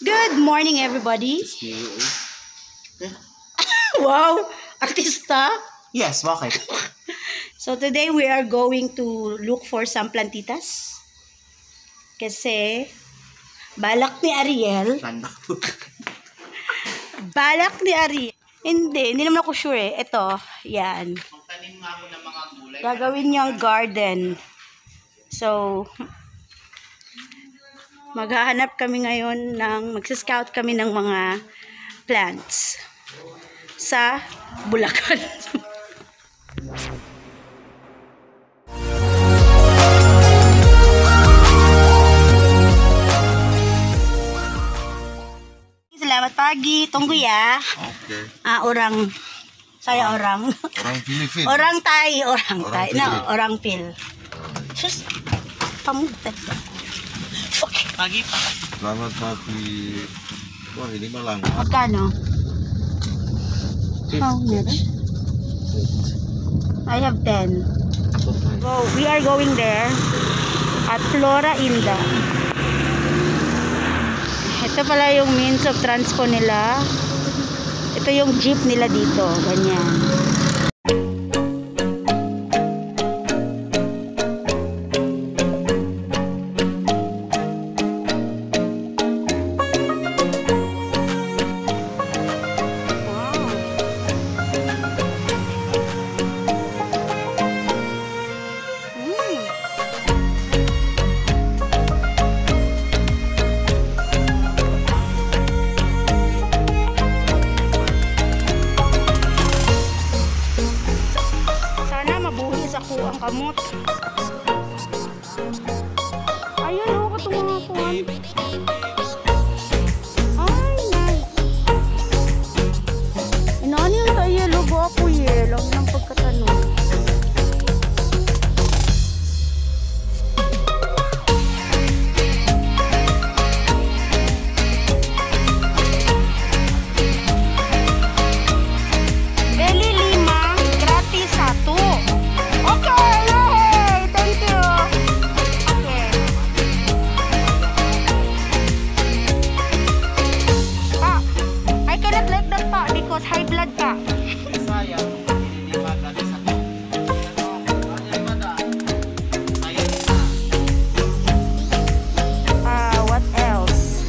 Good morning, everybody. Wow, artista. Yes, bakit? So today we are going to look for some plantitas. Kasi balak ni Ariel. Balak ni Ariel. Hindi naman ako sure eh. Ito, yan. Magtanim nga ako ng mga gulay. Gagawin niyang garden. So, maghahanap kami ngayon magsascout kami ng mga plants sa Bulacan. Selamat pagi, tunggu ya. Okay. Orang. Saya orang. Orang Filipin. Orang Thai. Filipin. No, orang Pil. Sus, pamutan. Okay. Pagi pa. Selamat pagi. Wah, ini malang. Magkano? How much? I have 10. So, we are going there at Flora Inda. Ito pala yung means of transport nila. Ito yung jeep nila dito. Ganyan. Ang kamot. Ayun, ako tumungapuan. Ay, nice. Inaan yung tayo, logo ako lang ng pagkatanong. Deli 5, gratis 1. Okay, yay! Thank you. Okay. Pa, I cannot like that pa because high blood pa. Sayang. Hindi pa dali sa to. What else?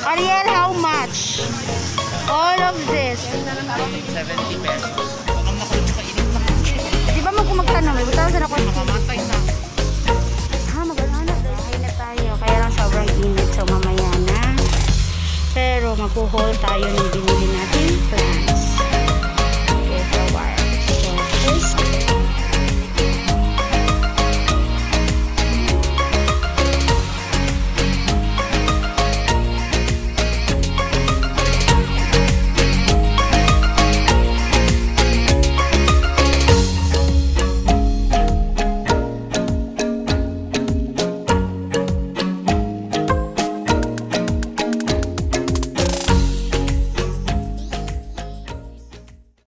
Ariel, how much? All of this. 70 pesos. Ang nakulong sa init na. Di ba magtanong? May butaw sa ako. Makamatay na. Mag-alala. Dahil na tayo. Kaya lang sobrang init. So mamaya na. Pero mag-haul tayo ng binili natin plan.